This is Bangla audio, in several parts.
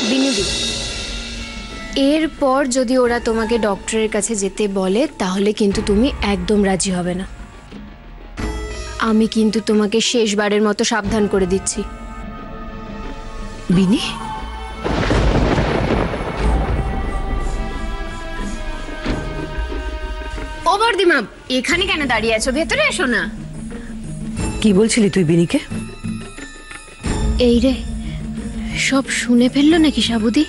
বিনিদি, এরপর যদি ওরা তোমাকে ডক্টরের কাছে যেতে বলে তাহলে কিন্তু তুমি একদম রাজি হবে না। আমি কিন্তু তোমাকে শেষবারের মতো সাবধান করে দিচ্ছি। বিনি, ও বর্দিমা, এখানে কেন দাঁড়িয়ে আছো? ভেতরে এসো না। কি বলছিলি তুই বিনিকে? এই রে, সব শুনে ফেললো নাকি সাবুদি?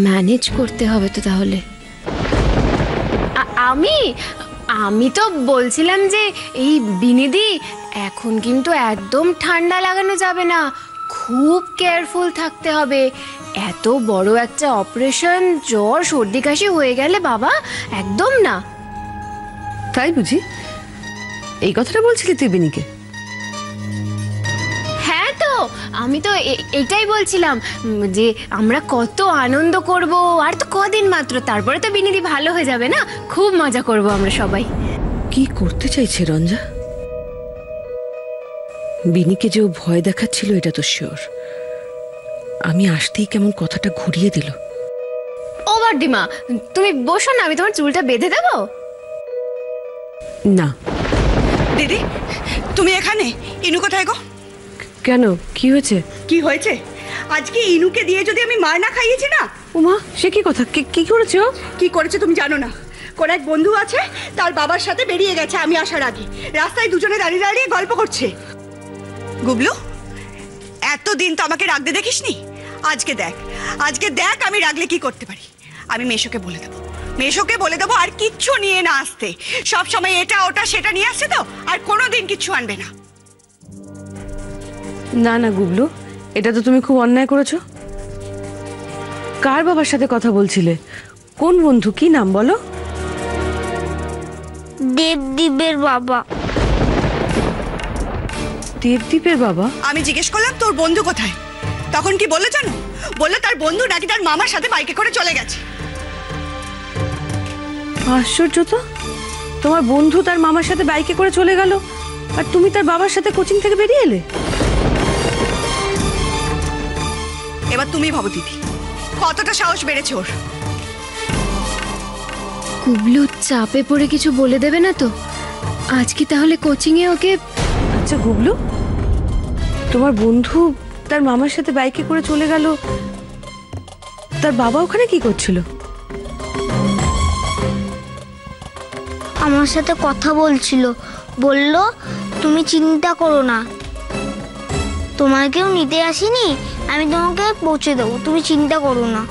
ম্যানেজ করতে হবে তো তাহলে। আমি আমি তো বলছিলাম যে এই বিনিদি, এখন কিন্তু একদম ঠান্ডা লাগানো যাবে না, খুব কেয়ারফুল থাকতে হবে। এত বড় একটা অপারেশন, জ্বর সর্দি কাশি হয়ে গেলে বাবা একদম না। তাই বুঝি? এই কথাটা বলছিলি তুই বিনিকে? হ্যাঁ তো, আমি তো এটাই বলছিলাম যে আমরা কত আনন্দ করব, আর তো কদিন মাত্র, তারপরে তো বিনিদি ভালো হয়ে যাবে না, খুব মজা করব আমরা সবাই। কি করতে চাইছে রঞ্জা? বিনিকে যে ও ভয় দেখাচ্ছিল এটা তো শিওর। আমি আসতেই কেমন কথাটা ঘুরিয়ে দিল। ও বর্দিমা, তুমি বসো না, আমি তোমার চুলটা বেঁধে দেবো। না। দিদি, তুমি এখানে? ইনু কোথায় গো? কেন, কি হয়েছে? কি হয়েছে? আজকে ইনুকে দিয়ে যদি আমি মার না খাইয়েছি না। উমা, সে কি কথা? কি করেছে ও? কি করেছে তুমি জানো না? কোন এক বন্ধু আছে, তার বাবার সাথে বেরিয়ে গেছে আমি আসার আগে। রাস্তায় দুজনে দাঁড়িয়ে দাঁড়িয়ে গল্প করছে। গুবলু, এতদিন তো আমাকে রাগতে দেখিসনি। আজকে দেখ আমি রাগলে কি করতে পারি। আমি মেশোকে বলে দেবো আর কিচ্ছু নিয়ে না আসতে। সব সময় এটা ওটা সেটা নিয়ে আসছে তো, আর কোনোদিন কিচ্ছু আনবে না। না না গুবলু, এটা তো তুমি খুব অন্যায় করেছো। কার বাবার সাথে কথা বলছিলে? কোন বন্ধু, কি নাম বলো? দেবদীপের বাবা। দেবদীপের বাবা? আমি জিজ্ঞেস করলাম তোর বন্ধু কোথায়, তখন কি বললো জানো? বললো তার বন্ধু নাকি তার মামার সাথে বাইকে করে চলে গেছে। আশ্চর্য তো, তোমার বন্ধু তার মামার সাথে বাইকে করে চলে গেল, আর তুমি তার বাবার সাথে কোচিং থেকে বেরিয়ে এলে। এবার তুমি ভাবো দিদি, কতটা সাহস বেড়েছে ওর। কুবলু চাপে পড়ে কিছু বলে দেবে না তো? আজ কি তাহলে কোচিংয়ে ওকে? আচ্ছা গুবলু, তোমার বন্ধু তার মামার সাথে বাইকে করে চলে গেল, তার বাবা ওখানে কি করছিল? আমার সাথে কথা বলছিল, বলল তুমি চিন্তা করো না, তোমার কেউ নিতে আসেনি, আমি তোমাকে পৌঁছে দেবো, তুমি চিন্তা করো না।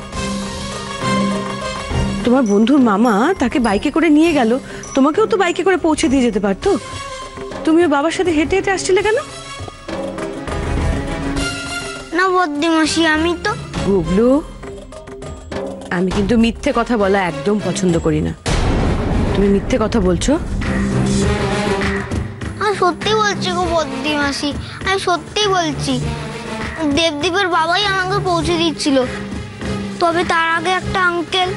তোমার বন্ধুর মামা তাকে বাইকে করে নিয়ে গেল, তোমাকেও তো বাইকে করে পৌঁছে দিয়ে যেতে পারতো। তুমিও বাবার সাথে হেঁটে হেঁটে আসছিলে কেন? না বদ্দিমাসি, আমি তো। গুবলু, আমি কিন্তু মিথ্যে কথা বলা একদম পছন্দ করি না। তুমি মিথ্যে কথা বলছো। আমি সত্যি বলছি গো বদ্দিমাসি, আমি সত্যি বলছি। দেবদীপের বাবাই আমাকে পৌঁছে দিচ্ছিল, তবে তার আগে একটা আঙ্কেল